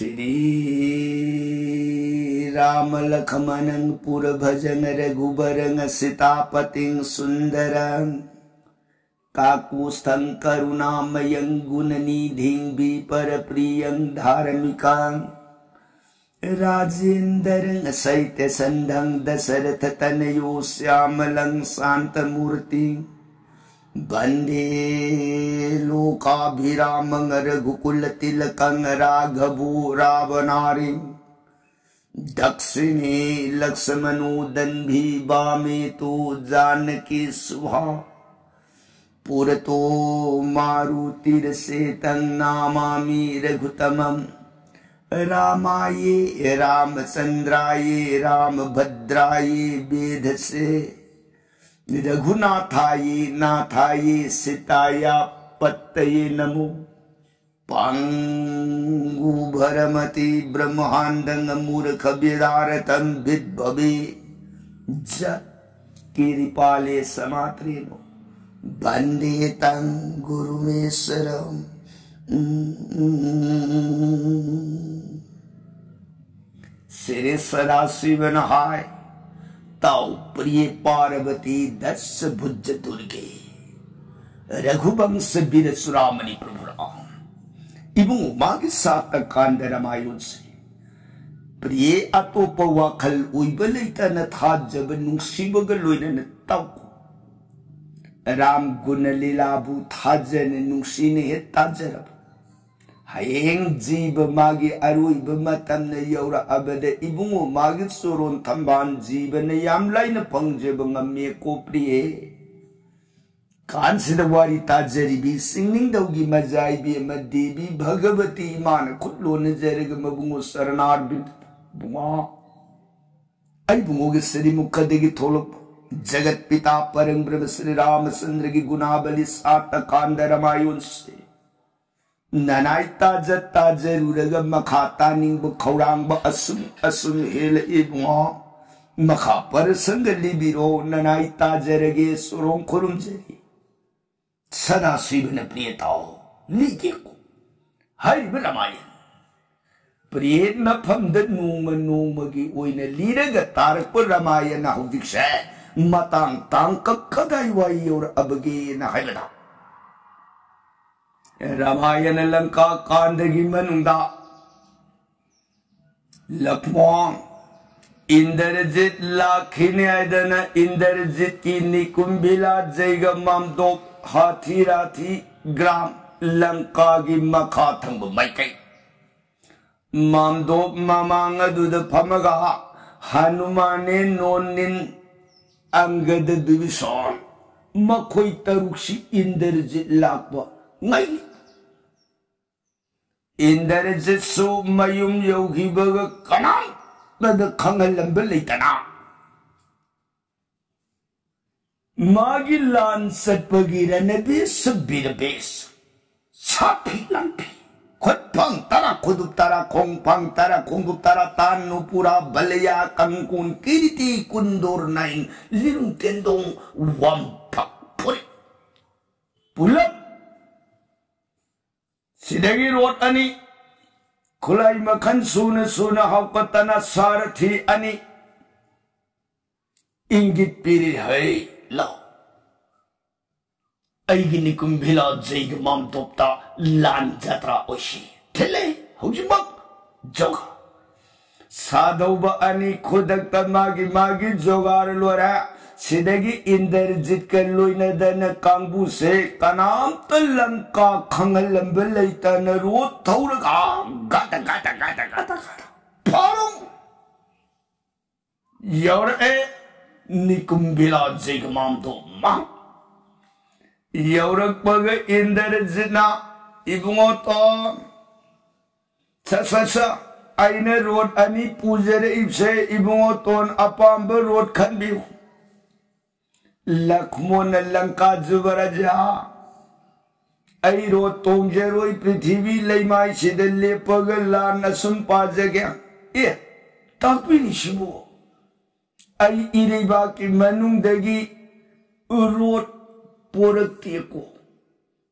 श्री राम लक्ष्मण पुर भजन रघुबर सीतापति सुंदर काकुस्थं करुणामयं गुणनिधिं विपर प्रियं धार्मिका राजेन्द्रं सैत्य संधं दशरथ तनयो श्यामलं शांतमूर्ति वंदे लोकाभिरामं रघुकुल तिलकं राघवो रावणारि दक्षिणे लक्ष्मणो दन्भी वामे तो जानकी सुहा पुरतो मारुतिर्सेतं नमामि रघुतमं रामाये रामचंद्राये रामभद्राये वेधसे रघुनाथाये नाथाये सीताया पत्तये नमो पांगु भरमति ब्रह्मांडं मूर्ख विदारतं विद्भवे जत् किरिपाले समात्रेनो वंदे तं गुरुमेश्वरम् श्री सदाशिव नहाय ताऊ प्रिय पार्वती दस भुज दुर्गे रघुवंश वीर सुरामणि प्रभु राम इबुंग मागी सात कांड रामायण से प्रिय अतोप वाखल उइबलेता थाजब नुंसीबग लोइना ताऊ राम गुण लीलाबु थाजन नुंसीने हे ताजरब हयेंग जीव मागी अरुइब मतम न यौरा अबद इबुंगो मागी सोरोन थंबान जीव न याम लाइन पंगजेब ngame को प्रिये कांसिद वारी ताजरिबी सिंगिंग दौगी मजाइबी मदेवी भगवती मान खुलोन जरग मबुंगो शरणार बिन बुंगा आई बुंगो के सरी मुखदेगी थोलक जगत पिता परम ब्रह्म श्री रामचंद्र की गुणावली सात कांड रामायण से ननाइता जत्ता जरूरग मखाता निंब खौरांग असुम असुम हेल इबुआ मखा पर संग लिबिरो ननाइता जरगे सुरों खुरुम जरी सदा शिव न प्रियताओ लीके को हरि रामायण प्रिय न फमद नूम नूमगी ओइने लीरग तारक पर रामायण हौदिक्ष मतंग तांग कदाई वाई और अबगे न हैबदा रामायण लंका कांड की मनुंदा लक्ष्मण इंद्रजित लाखिने आयदन इंद्रजित की निकुंभिला जैग मामदो हाथी राथी ग्राम लंका की मखा थंब मैकई मामदो मामांग दुद फमगा हनुमाने नोनिन अंगद दिविसोन मखोई तरुक्षी इंद्रजित लाखवा नहीं इंद्रजित सो मयुम योगी बग कना बद खंगल लंबे लेतना मागी लान सत्पगीर नबी सबीर बेस साफी लंपी खुद पंग तारा खुदुप तारा खोंग पंग तारा खोंगुप तारा तान नुपुरा बलिया कंकुन कीर्ति कुंदोर नाइन लिरुं तेंदों वंपक पुरी पुलप सिदगी रोट अनि खुलाई मखन सुन सुन हाउकतना सारथी अनि इंगित पीरी है लो ऐगी निकुंभिला जैग माम तोप्ता लान जत्रा ओशी ठेले हुजिमक जोगा साधौब अनि खुदक तमागी मागी जोगार लोरा सिदगी इंद्रजित के लोइना दन कांगबू से कनाम तलंका खंगल लंबे लेता न रो थौरगा गाता गाता गाता गाता फारुं यौर ए निकुंभिला जैग माम तो मा यौरक पग इंद्रजितना इबुंगो तो सससा आइने रोड अनि पूजरे इबसे इबुंगो तोन अपाम्ब रोड खनबी लक्ष्मण लंका जुबरजा ऐरो तोंगजेरोई पृथ्वी लैमाई सिद लेपग लान असुम पाजग्या ए ताकबिनि शिबो ऐ इरेबा की मनुंगदगी road पोरक्तिको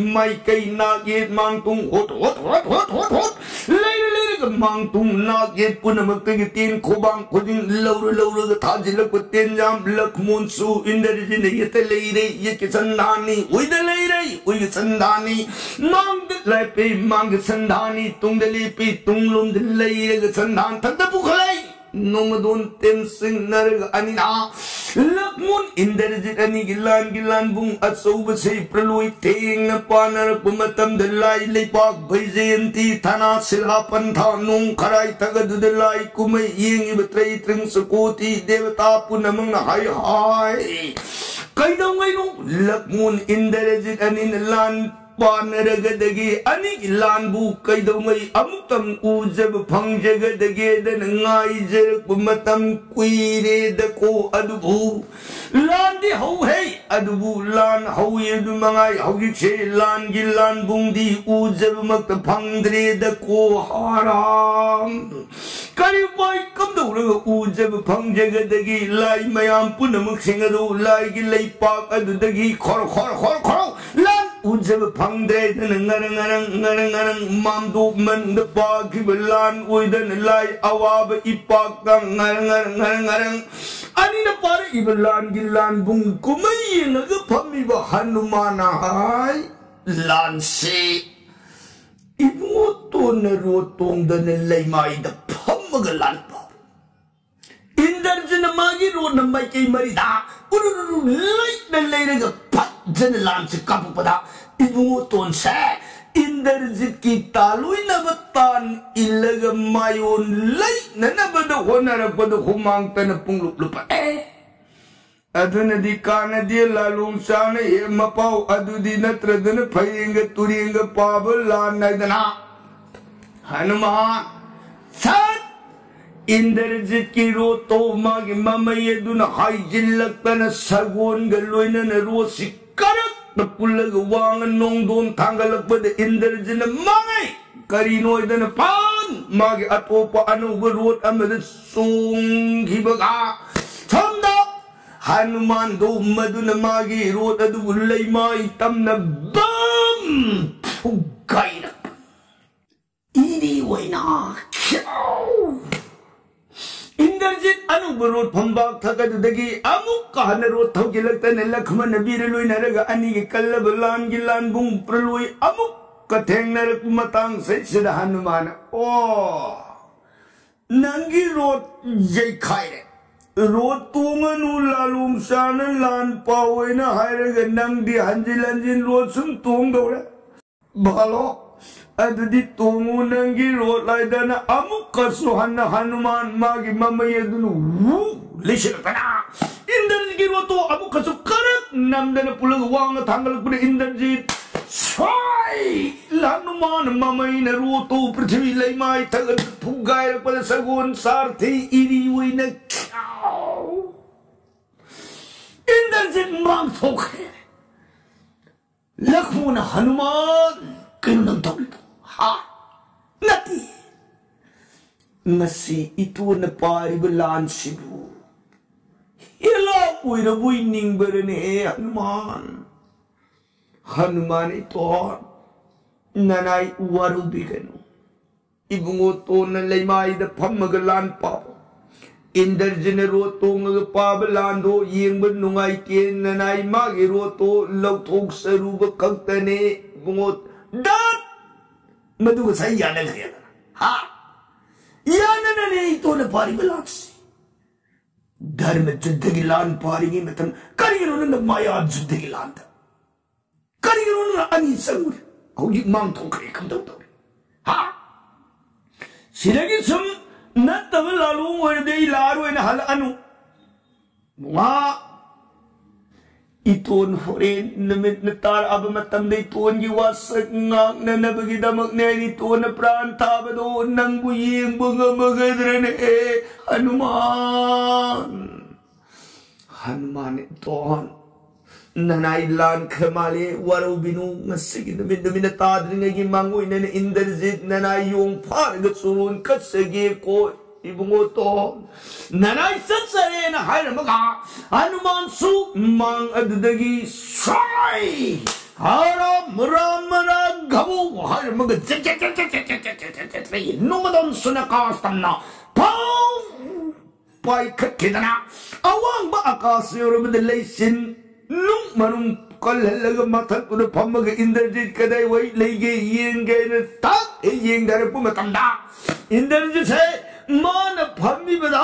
mai cây na ye mang tung hốt lấy cái mang tung na ye pun mà cái tiền khô bang khô dinh lâu thà chỉ là cái tiền jam lắc môn su in đây chỉ này cái lấy đây cái sân đàn này ui đây ui cái sân đàn này mang cái lại pe mang cái sân đàn này tung đây pe tung lom đây lấy cái sân đàn thật là bục lấy Nomadon tem sing narga anina lakmun indarjit ani gilan bung asoba se praloi teng na panar pumatam dalai lepak baijenti thana silha pantha nung kharai tagad dalai kumai yeng ibtrai tring sukoti devata punamang na hai kaidong ngai no lakmun indarjit ani lan Panaragadagi ani ilanbu kaidongai amutam ujab phangjagadagi dan ngai jer pumatam kuire dako adubu landi hau hey adubu lan hau yedu mangai hau che lan gilan bungdi ujab mak phangdre dako haram kari bai kamdo ro ujab phangjagadagi lai mayam punamuk singadu lai gi lai pak adudagi khor lan उजब फंगद्रे Narang मामदो मन पाखी बलान उदन लाई अवाब इपाक नरंग अनि न पार इबलान गिलान बुंग कुमई नग फमी ब हनुमान हाय लान से इबो तो न रो तोंग दन लेमाई द फमग लान पा इंदर्जन मागी रो नम्बाई के मरिदा उरुरु लाइट न लेरग जन लान से कापू पदा इबो तोन से इंदर्जित की तालुई नबतान इलग मायोन लाई ननबद होनर बद हुमांग तन पुंगलुप लुपा अदुनदी कानदी लालुम शान ए मपाव अदुदी नत्रदन फयेंग तुरिंग पाब लान नदना हनुमान सत इंदर्जित की रो तो मागे ममये दुन हाई जिल्लकन सगोन गलोइन रोसी करक न पुलग वांग नोंगदोन थांगलक बद इंदर्जिन मांगे करीनो इदन पान मागे अतोप अनुब रोट अमद सोंगी बगा थंदा हनुमान दो मदुन मागे रोट अदु लैमाई तमन बम फुगाइर इरी वैना इंदर्जित अनुबरोट फंबाक थकदुदगी अमुक कहन रोट थौगिलक्तन लक्ष्मण बीर लोइनरगा अनि के कल्लब लान गिलान बुंग प्रलोय अमुक कथेंगनरक मतांग सैसिद हनुमान ओ नंगी रोट जय खाइरे रोट तोंगनु लालुम सान लान पावैना हायरगा नंगदी हंजिल हंजिल रोट सुम तोंगदौरे भालो अदुदी तोंगु नंगी रोट लाइदना अमुक कसु हनुमान मागी ममयदुनु वु लिशलतना इंदर्जित की रोट तो अमुक कसु करक नंदन पुलग वांग थांगलक पुरे इंदर्जित स्वाई हनुमान ममयन रोट तो पृथ्वी लैमाई थगत फुगायर पद सगोन सारथी इरी वैन इंदर्जित मांग थोखे लक्ष्मण हनुमान किनुनम तों हा नती नसी इतुन पारिब लान सिबु इला पुइरबुइ निंगबरने हनुमान हनुमान इतोन ननाई वारु बिगनु इबुंगो तोन लैमाई द फमग लान पाप इंदर्जिन रो तोंग पाब लांदो येंग नुंगाई के ननाई मागे रो तो लौथोक सरूब कक्तने बुंगो दात मधु सही याद है हा याद नहीं तो न पारी बलाक्स धर्म युद्ध की लान पारी में तन करियरो न माया युद्ध की लान था करियरो न अनि संग होगी मांग तो करे कम तो हा सिरगी सम न तब लालू वरदे लारो न हल अनु वा इतोन होरे नमित नतार अब मतंदे तोन की वासक नाक ननबगी दमक ने इतोन प्राण ताबदो नंगु येंग बंग मगद्रने हनुमान हनुमान तोन ननाई लान खमाले वरो बिनु ngasi नमित नमित ताद्रिंग की मांगो इने इंदर्जित ननाई यों फार गसुरुन कसगे को इबुंगो तो ननाई सत्सरे न हायर मगा हनुमान सु मांग अददगी साई हाराम राम राम घबु हायर मग नुमदन सुनकास्तमना पाउ पाई खकेदना अवांग बा आकाश योरबद लेसिन नुम मनुम कलहलग मथक उन फमग इंद्रजित कदय वही लेगे येंगे न ता येंग दरपु मतंदा इंद्रजित से मान फमी बदा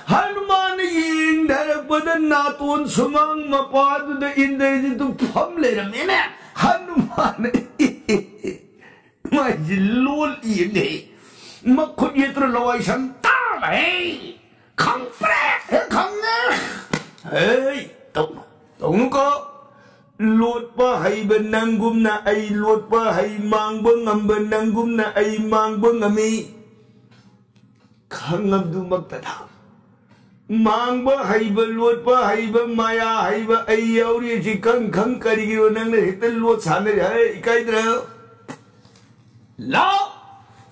हनुमान येंग दरपद नातोन सुमंग मपाद द इंद्रजित फम ले रमे में हनुमान मजलूल येंगे मखुद येत्र लवाई संता है खंफ्रे खंगे हे तो नुको लोट पा है बनंगुम ना आई लोट पा है मांग बंगम बनंगुम ना आई मांग बंगमी खंग अब्दु मक्ता मांग बा है लोट पा है माया है आई और ये चिकन खंग करियो नंग हित लोट साने है इकाई दर ला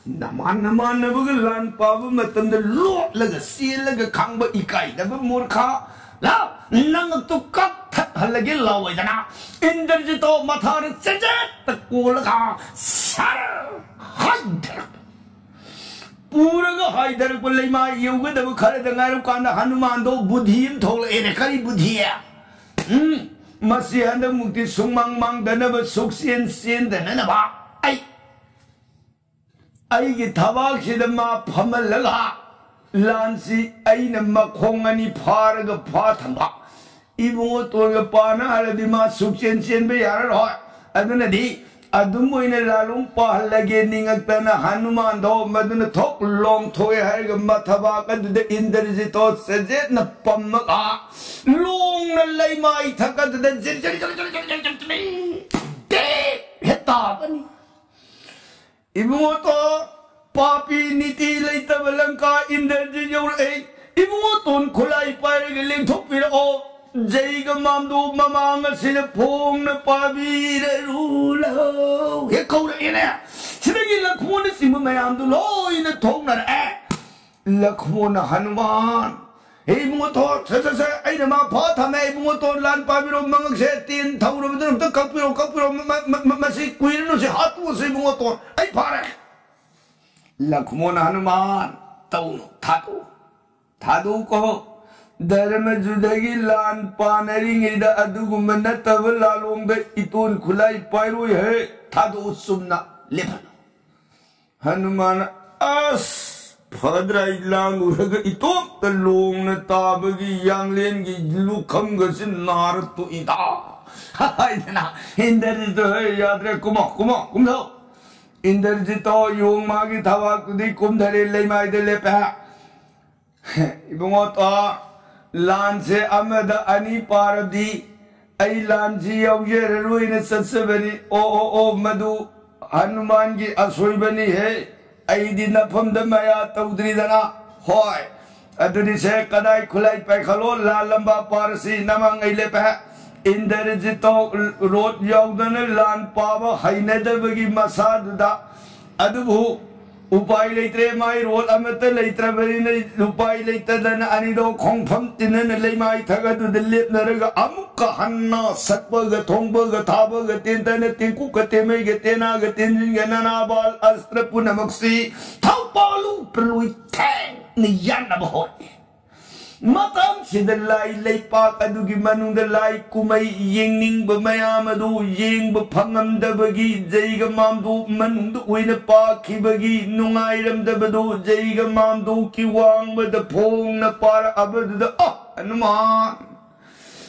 नमान नमान नबग लान पाव मतम द लोट लग सी लग खंग बा इकाई दब मूर्खा ला नंग तो कक हल्लगे लावैदना इंद्रजितो मथार चजत कोलगा सर हाइदर पूरग हाइदर को लेमा युगदब खरे दंगारु कांदा हनुमान दो बुद्धिम थोल एने करी बुद्धिया मसी हंद मुक्ति सुमंग मंग दनब सुखसेन सेन दनबा आई की थबाक सिदमा फमलगा लांसी अइन मखोंगनी फारग फाथंबा इबुंगो तोरग पाना हरदि मा सुखसेन सेन बे यार होय अदनदी अदुम ओइने लालुंग पाहलगे निंगतना हनुमान दो मदन थोक लोंग थोय हरग मथबाक अदुद इंद्रजितो सजेत न पम्मगा लोंग न लैमाई थकद द जिर दे हेता बनी इबुंगो तो पापी नीति लेतब लंका इंद्रजी यौरे इबुंगो तोन खुलाई पारगे लेंथोपिरो जैग मामदू ममांग सिन फोंग न पाबीर रूलो हे कौरेने सिदगी लखमोन सिम मयामदू लोइन थोंगनर ए लखमोन हनुमान हे इबुंगो तो छछछ आइना मा फा थमे इबुंगो तो लान पाबीरो मंगक से तीन थौरो बदन त कपिरो मसी कुइरनो से हातु से इबुंगो तो आई फारे लखमोन हनुमान तौनो थादू को धर्म जुदगी लान पानरिंग अदुगुम नतब लालोंग इतोन खुलाई पायरो है थादू सुमना लेफन हनुमान अस फद्राई लांग उरग इतोम तलोंग न ताबगी यांगलेन की लुखम गसिन नार तो इदा हाइदना इंद्रजितो यात्रे कुमो इंद्रजितो योंग मागी थवा कुदी कुमधरे लेमाइदे लेपा इबुंगो तो लान से अमद अनी पारदी आई लान जी यौजेर रुइन सत्सबनी ओ मधु हनुमान की असोई बनी है आई दिन नफम दमया तौद्रीदना होय अदुनी से कदाई खुलाई पैखलो ला लंबा पारसी नमंग इले पे इंद्रजितो रोड यौदन लान पाव हैनदबगी मसाददा अदुबु उपाय लेत्रे माई रोड अमत लेत्रबनी ने उपाय लेतदन अनिदो खोंफम तिनन लेमाई थगदु दिलेप नरग अमुक हन्ना सत्पग थोंबग थाबग तेंतन तिंकु कतेमे गतेना गतेंजिन गनना बाल अस्त्र पुनमक्सी थापालु प्रलुई थैंग नियान बहोय मतम सिदलाई लेपाक अदुगी मनुंग लाई कुमई येंगनिंग बमयाम अदु येंग बफंगम दबगी जैग मामदु मनुंग उइन पाखिबगी नुंगाइरम दबदु जैग मामदु की वांग बद फोंग न पार अबद द हनुमान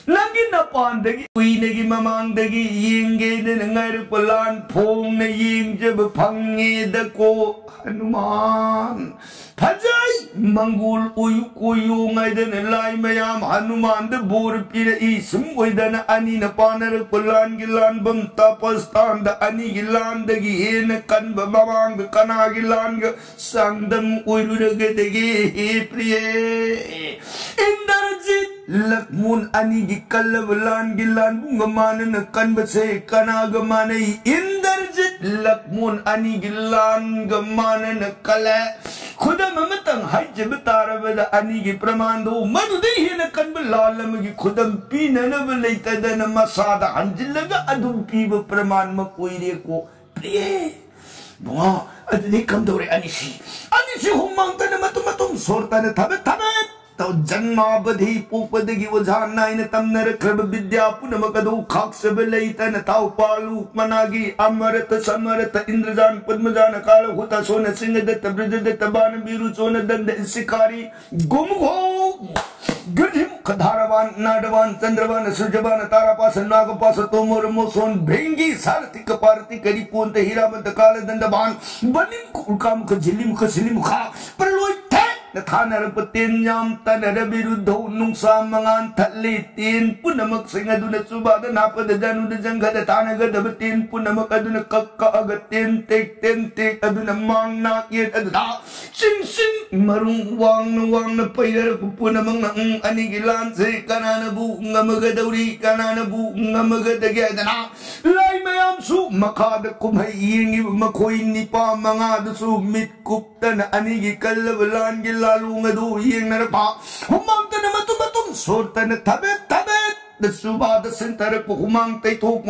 लंगी न पांदगी उइनगी ममांगदगी येंगे न नंगाइर पलान फोंग न येंग जब फंगे द को Hanuman फजाई मंगुल उयु Koyu ngaiden lai mayam hanuman de bor pire isum oidan ani na panar kulan gilan bam tapastan da ani gilan de gi hen kan bamang kana gilan ga sangdam oiru ge de ge he priye indarjit lakmun ani gi kallan gilan bungaman na kan base kana ga manai indarjit lakmun ani gilan ga manan kala खुदा ममतंग high जब तारा बदा अनी की प्रमाण दो मनुदे ही न कन्ब लालम की खुदम P ननब लेता दन मसादा अंजिलगा अदुम पीब प्रमाण म कोई रे को प्रिय बुआ अदने कम दौरे अनिशी हुमांग तन मतुम सोरता न थबे तो जन्मावधि पुपदगी वझान नाइन तमनर क्रब विद्या पुनमकदो खाक सब लेतन ताव पालू मनागी अमरत समरत इंद्रजान पद्मजान काल होता सोन सिंह दत्त ब्रज दत्त बाण बीरु सोन दंड शिकारी गुमघो गृधिम खधारवान नाडवान चंद्रवान सूर्यवान तारापास नागपास तोमर मोसोन भेंगी सारथी कपारती करी पोंत हीरामंत काल दंडबान बनिम कुलकाम क झिलिम क सिलिम खा परलोय थानर पतेन याम तनर बिरुद्धो नुंसा मंगान थल्ली तीन पुनमक सिंगदुन सुबाद नापद जनुद जंगद थानगद बतेन पुनमक अदुन कक्क अगतेन तेक अदुन मांग नाक ये अदुदा सिंग मरुं वांग पैर पुनमंग अनि गिलान से कनान बु ngमगदौरी कनान बु ngमगदगेदना लाई मयाम सु मखाद कुमई यिंगी मखोई निपा मंगाद सु मिट कुप्तन अनि गि कल्लब लान लालू ngadu yeng narapa humam tan matum sotan thabet सुबाद सेंटर हुमांग तैथोक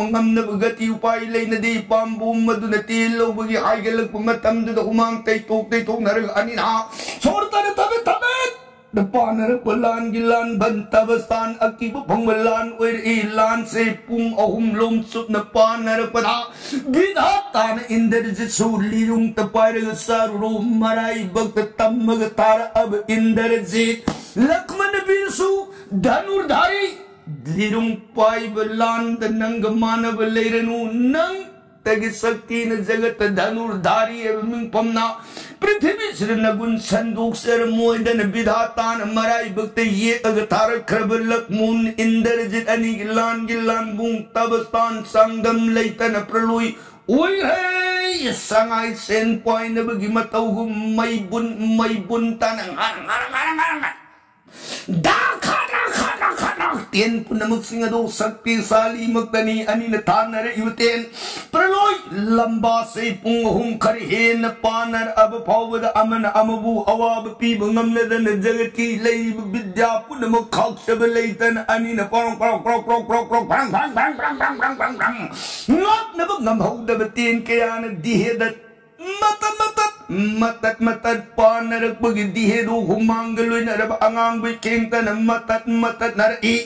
गति उपाय लेनदी पाम्बू मधुन तेल लौबगी आइगलक हुमांग तैथोक नरग अनिना छोड़ता तबे तबे पानर पलान गिलान बंतबस्तान अकीब भंगलान और इलान से पुंग अहुम लोम सुप न पानर पदा विधातान इंद्रजित सूलिरुंग तपायर सारुरो मराई भक्त तमग तार अब इंद्रजित लक्ष्मण बिरसु धनुर्धारी लिरुंग पाई बलान नंग मानव लेरनु नंग तगी शक्ति न जगत धनुर्धारी एवं पमना पृथ्वी श्री नगुन संदूक सर मोदन विधातान मराई भक्त ये अगतार खरब लक्मुन इंद्रजित अनि गिलान बुंग तबस्तान संगम लेतन प्रलोई ओय है संगाई सेन पॉइंट बगी मतौ मई बुन तन दाखा तेन पुनमुख सिंह दो शक्तिशाली मक्तनी अनिल थानर युतेन प्रलोय लंबा से पुंगहुम खरहेन पानर अब फौवद अमन अमबु अवाब पीब ngमनदन जगती लैब विद्या पुनमुख खाक्षब लैतन अनिल परं नोट नब ngमहौदब तेन कयान दिहेदत मत पानर बगी दिहेदो हुमांग लुनरब अंगांग बि केंगतन मत नर ई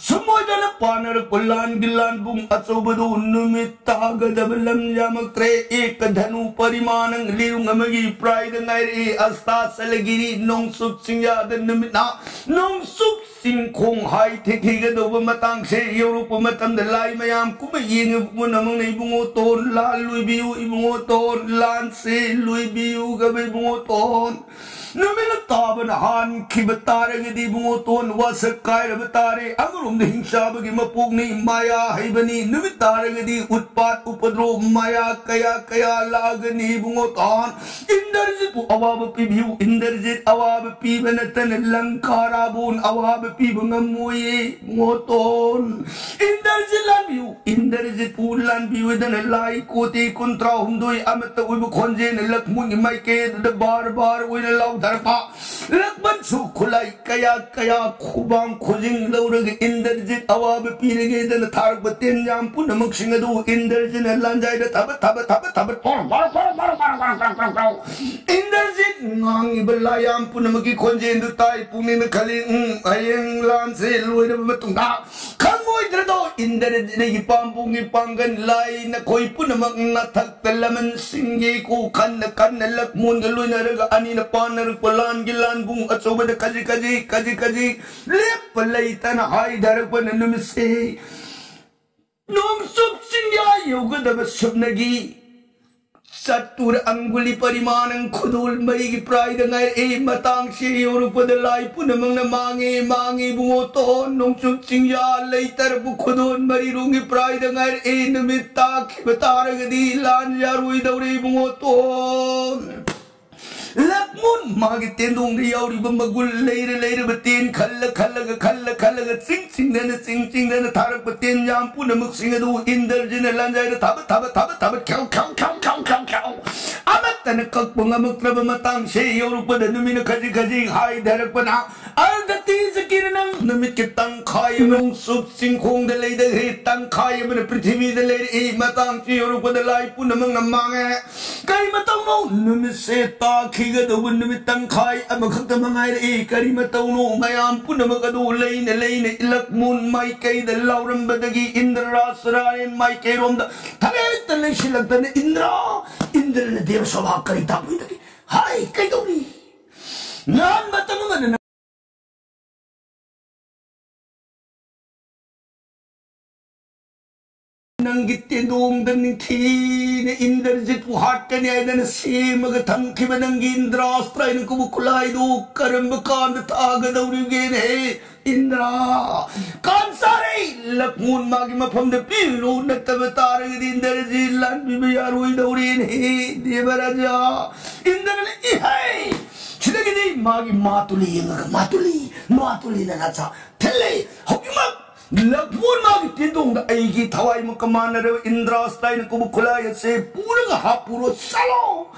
सुमोदन पानर पुलान गिलान बुंग अचोबदो नुमित तागदब लमजामक्त्रे एक धनु परिमानंग लिरुंग अमगी प्राइद नाइरे अस्ता सलगिरी नोंग सुप सिंगाद नुमिना नोंग सुप सिंखोंग हाई थेखिगदो मतंग से यूरोप मतम द लाई मयाम कुम येंग पुनमंग नै बुंगो तोन ला लुइबिउ इबुंगो तोन लान से लुइबिउ गबे बुंगो तोन नुमिन ताबन हान खिबतारगदी बुंगो तोन वसकाय बतारे अमरुम हिंसा बगी मपुगनी माया हैबनी नुमित तारगदी उत्पात उपद्रो माया कया लागनी बुंगो तोन इंद्रजित अवाब पिबिउ इंद्रजित अवाब पिबनतन लंकारा बोन अवाब पिबंगमोये बुंगो तोन इंद्रजित पुलान बिउदन लाई कोते कुंत्रा हुंदोय अमत उब खोंजेन लखमुन माइके द बार ओइन लाउ धरपा लखमन सु खुलाई कया खुबांग खोजिंग लौरग इंद्रजित अवाब पीरगे दन थारक बतेन जाम पुनमक सिंगदु इंद्रजित लांजाय द थब इंद्रजित ngang बलायाम पुनमकी खोंजेन दु ताई पुनिन खली अयंग लान से लोइद मतुंगा खमोय द्रदो इंद्रजित गी पांपुंगी पांगन लाई न कोई पुनमक न थक तलमन सिंगे को खन लखमुन गलुनरग अनि न पानर पलान गिलान बुंग अचोबद कजी लेप लैतन हाई धरपन नुमिसे नोंग सुप सिंया योगदब सुबनगी सत्तुर अंगुली परिमाणं खुदुल मई की प्राइद नgai ए matang से यूरोपद लाई पुनमंग न मांगे बुंगो तो नोंग सुप सिंया लैतर बु खुदुल मरी रुंगी प्राइद नgai ए नमिता खिबतारगदी लान यारुई दौरे बुंगो तो लखमुन मागे तेंदोंग यावरी बमगुल लेर बतेन खल्ल सिंग दन थारक बतेन जाम पुनमुख सिंगदु इंद्रजिन लंजाय थब ख्याउ अमतन ककपुंगमुक्त्रब मतंग से यूरोपद नुमिन खजी हाई धरकपना अर्धती जकिरनंग नुमित के तंखाय नुंग सुप सिंखोंग द लेद हे तंखाय बन पृथ्वी द लेर ए मतंग से यूरोपद लाई पुनमंग न मांगे कई मतंग नो नुमित से ता खिगदु नुमित तंखाय अमखत मंगाय ए करी मतंग नो मयाम पुनमगदु लेन लखमुन माइकै द लौरंबदगी इंद्ररासरायन माइकै रोम द थले तले शिलक्तन इंद्र ने देव सभा करी तापुदगी हाय कैदौरी नान मतंग नंगिते दोंग दनि थीन इंद्रजित हाटकनि आयदन सेमग थंखिब नंगी इंद्रास्त्रयन कुबु खुलाई दो करंब कांद तागदौरिगेन हे इंद्रा कांसारे लखमुन मागी मफम द पीरो नतब तारगदि इंद्रजित लन बिबयारुई दौरिन हे देवराजा इंद्रने इहाय छिदगिदि मागी मातुली ननाचा थले हकिमक लखमुन मागी तिदोंग आईगी थवाई मुकमानर इंद्रास्ताइन कुबु खुलाय से पूरग हापुरो चलो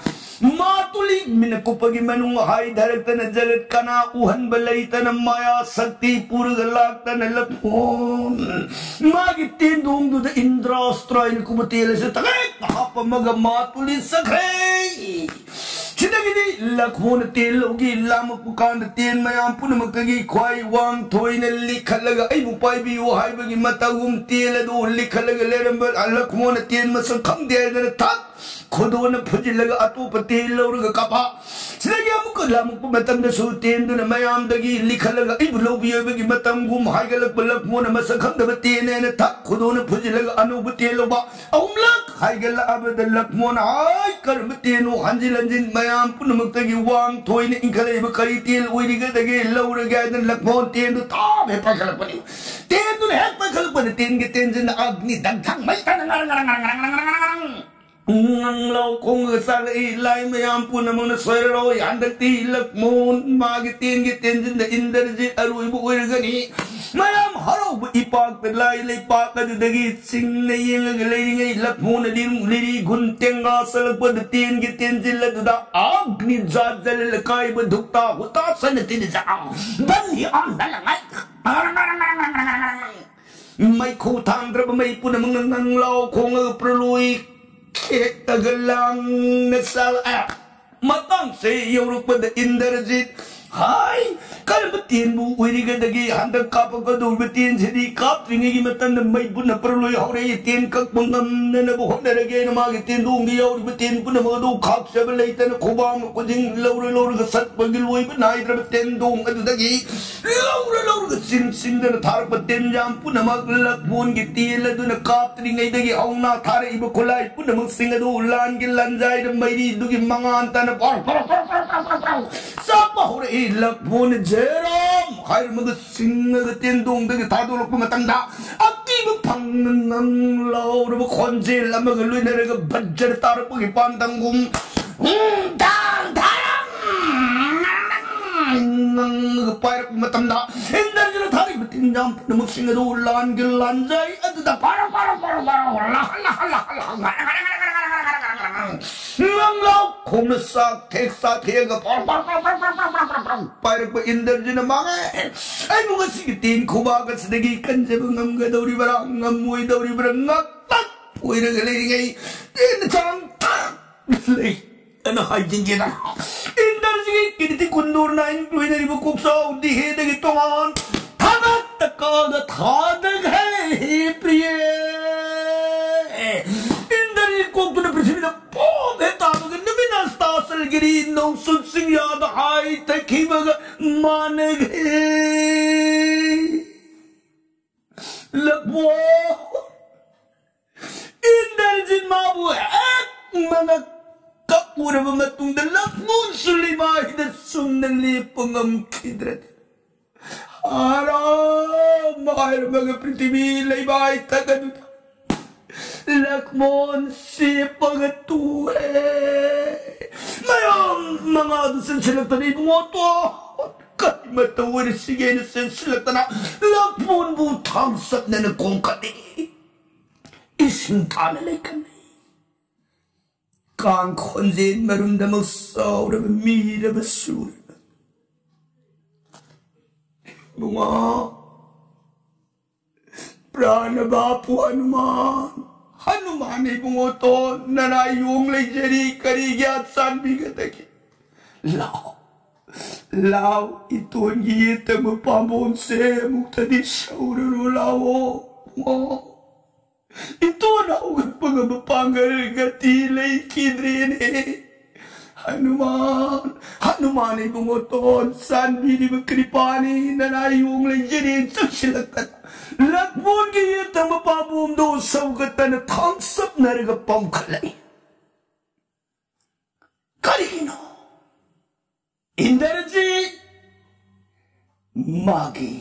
मातुली मिन कुपगी मनु हाई धरतन जगत कना उहन बलैतन माया शक्ति पुरग लाक्तन लखमोन मागी तीन दूंग दुद इंद्रास्त्र इन कुमतेल से तगे हाप मग मातुली सखे चिदगिदी लखमोन तेल होगी लाम पुकान तेल मयाम पुनमकगी ख्वाई वांग थोइन लिखलगा आई बुपाई भी वो हाई बगी मतगुम तेल दो लिखलगा लेरंबर लखमोन तेल मसं खम दे था खुदों ने फुजिलगा अतुप तेल लौरगा कपा सिलगी अमुक लामुक मतम ने सु तेल दुन मयाम दगी लिखलगा इबलो बियोबगी मतम गुम हाइगलक लखमोन मसं खम दब तेल ने था खुदों ने फुजिलगा अनुब तेल लोबा अउमलक हाइगल अबद लखमोन हाय कर्म तेनो हंजिल हंजिल मयाम पुनमक्तगी वांग थोइने इंखले बकरी तेल ओइरिगा दगे लौरगा दन लखमोन तेल दु ताब हे पखलपनि तेल दुन हे पखलपनि तेल गे तेल जन अग्नि दंथंग मै तन Nanglau kong sa ilay mayam po namang naswero yandag tilak mo magitin gitin din the inderjit aruy buoy gani mayam haraw ipag pedlay lay pakadagit sing na yung galay ngay lak mo na din liri gunteng nga sa lagpadatin gitin sila duda agni jadal lakay badukta hutasan na tinisa banhi ang dalangay may kutang draba may po namang nanglaw kong praluy kita gelang nesal matang se yoruk pada inderjit hai kal betin bu wiriga dagi handak kap ka do betin jadi kap ringi matan mai bun perlu hore tin kak mangam na bu honda rage na mag tin dung di yor betin pun ma do kap se belai tan khobam ko jing lor ga sat pagil woi banai dra betin dung adu dagi lor ga sin sin da thar betin jam pun ma lak bon gi tin la du na kap ringi dagi auna thar ibu kolai pun ma sing adu lan gi lanjai da mai di du gi mangan tan sa ma hore lakmon jeram khair mag sing tin dung dagi thadu lok matanda akti phang nang law ro khonjel lam ga lui na ga bajjar tar pu gi pandang gum dang dharam nang ga pair matanda indar jara thari tin jam nam sing adu lan gil lanjai adu da para nang law khom sa thek sa thega pair pa indar jina mange ai mu ga sigitin khoba ga sidagi kanje ngam ga dauri bara ngam mui dauri bara ngak tak oi ra ga le ngai in chang le ana hai jing ge da indar sigi kiti kundur na in lui na ri bu kuk so di he de gi toman thana tak ga thadag hai priye indar ko tu na prithvi da po de ta ga nimina stasal giri no sun sing yaad hai takhi bag man ge labo indar jin ma bu mana kapura matung da lakmun sulima hida sunnali pangam kidrat aram mahir bag prithvi lai bai tagad lakmon si pagatu mayam mga dusan silagtan mo to kay matawar sige na silagtan na lakmon butang sat na nagkongkati ising talalay kami kang khonjin marundam saura mira basura bunga prana bapu Hanuman bungo to nanayong lejeri kari gyat san bigataki lao ito ang giyita mo pambon se mukta di sauraro lao ito na ugat pagabapangal gatilay kidrine Hanuman bungo to san bini makripani nanayong lejeri saksilatan lakmon giyita mapabum do saugatan at hangsap na riga pangkalay. Karino? Indarji Magi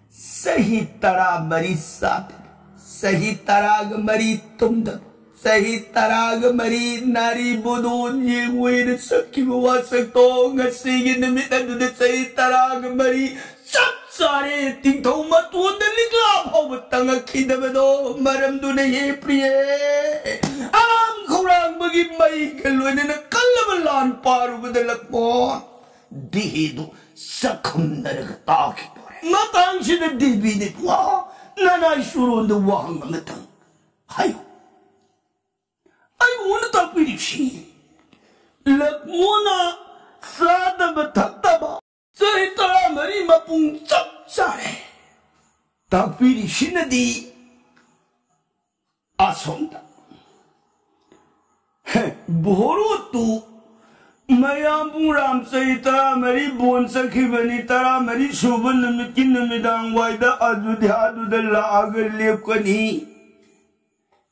Sahi tara mari sat Sahi tarag mari tumda Sahi tarag mari nari budon yewin sakiwasak to ngasigin na mitadud sahi tarag mari सारे तिंग तो मत वो निकला हो तंग खिदब दो मरम दुने ये प्रिय आम खुरा अरांबगी मई के लोने न कल्लब लान पारू बदे लक्ष्मण दिहेदु सखम नरक ताकि परे मतंग सिद दिबी ने वा ननाई शुरों दो वाहंग मतंग हायो आई उन तापीरी शी लक्ष्मणा सादब थत्तबा सहिता मरी मपुंग चप सारे तापीरी शी नदी आसोंदा बोरो तू मयाम राम सही तरा मरी बोन सखी बनी तरा मरी शोभन नमिकी नमिदांग वायदा अयोध्या दुदल्ला आगर लेपकनी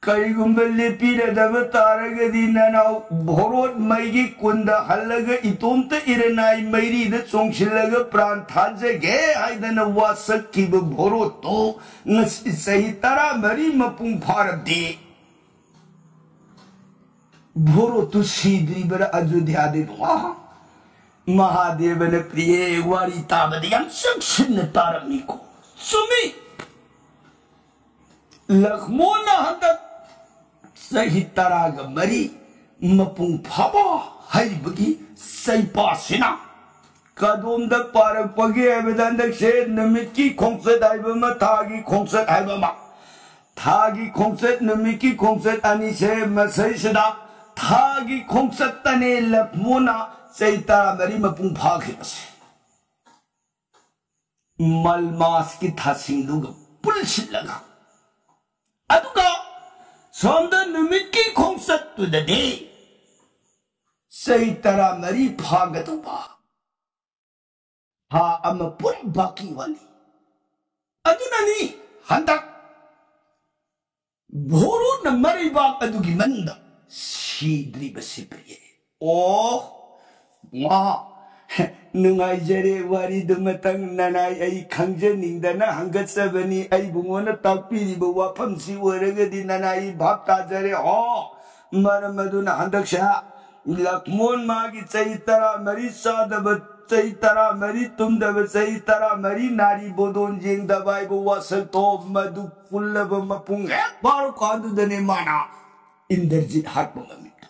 कई गुंबल लेपी रदब तारगदी ननाव भोरोट मईगी कुंदा हल्लग इतोंत इरनाई मईरी द चोंगशिलग प्राण थाजगे आइदन वासक की भोरो तो नसी सही तरा मरी मपुंग फारदी भोरो तो सीधरी बर अयोध्या दे महादेव ने प्रिय वारी ताबदियां सक्शन तारमी को सुमी लक्ष्मण हत सही तराग मरी मपुंग फाबा हरिबगी सैपासिना कदोम द पार पगे अवदान द से नमित की खोंसत आइबमा थागी खोंसत आइबमा थागी खोंसत नमित की खोंसत अनि से मसई सदा थागी खोंसत तने लक्ष्मणा सैता मरी मपुंग फागे बसे मलमास की थासिंदुग पुलसिल लगा अदुगा सोंद नमित की खोंसत तुदे सैता मरी फागतुबा हा अम पुरी बाकी वाली अदुननी हंदक भोरो न मरी बाक अदुगी मंदा सीद्री बसी प्रिय ओ वाह नुंगाई जरे वारी दुमतंग ननाई आई खंजे निंदना हंगत सबनी आई बुंगोना तापीरी बुआ फंसी वरगदी ननाई भाप ताजरे हो मर मधुना हंदक्षा लक्ष्मण मागी चैतरा मरी सादब चैतरा मरी तुम दब चैतरा मरी नारी बोदोन जेंग दबाई बुआ सतो मधु पुल्लब मपुंग है बारो कांदु दने माना इंद्रजित हाथ मंगमित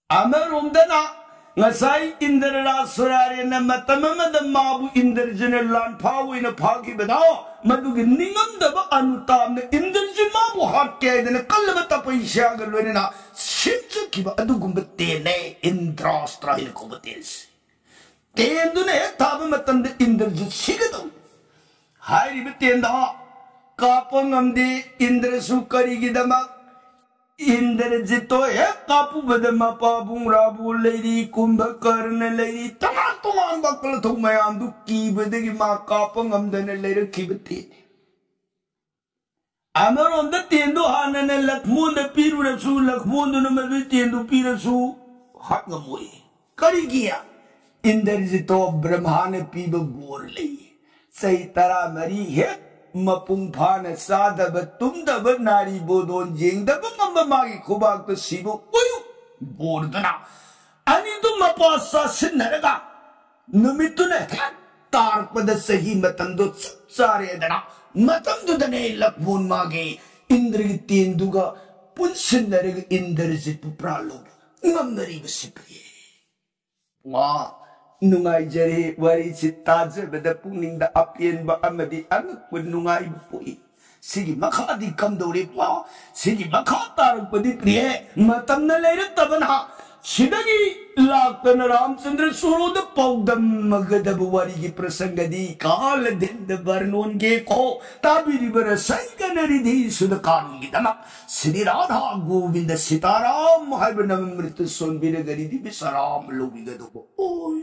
अमर उम्दना ngasai indra surare na matamama da mabu indrajin lan phawi na phagi badao madugi ningam da ba anutam na indrajin mabu hakke na kalba tapai shaga lone na shinchu kiba adugumba tene indrastra hin ko bates tendu ne tab matan da indrajit sigado hairi betenda kapangam de indra sukari gidama इंद्रजितो है कापू बदमा पाबुंग राबू लेरी कुंभकर्ण लेरी तमाम तमाम buckle थो मयाम दु की बदगी मा कापंग हमदने लेर खिबते अमर ओंद तेंदो हानने लक्ष्मण ने पीरु रसू लक्ष्मण ने मदु तेंदो पीरसू हक मोए करी किया इंद्रजितो ब्रह्मा ने पीब बोर ले सही तरह मरी है मपुंग फान सादब तुम दब नारी बोदोन जेंग दब मम्मा मागी खुबाक तो सीबो उयु बोर्दना अनि तुम मपासा सिन्नरगा नमितुने तार पद सही मतंदो सारे दना मतंदो दने लक्ष्मण मागे इंद्र की तेंदुगा पुन सिन्नरग इंद्र जित प्रालो नमनरी बसिप्रिय वाह नुंगाई जरे वारी चित्ताज बदा पुनिंग दा अपियन बा अमदी अनक नुंगाई बुई सिगी मखादी कम दौरे वा सिगी मखातार पदी प्रिय मतम न लेर तबना सिदगी लाक्तन रामचंद्र सुरोद पौदम मगदब वारी की प्रसंगदी काल दिन वर्णोन के को ताबिरी बर संगन रिधि सुद कानुन की दमा श्री राधा गोविंद सीताराम हर नव मृत सोन बिर गरीदी बिसराम लोगी गदो ओ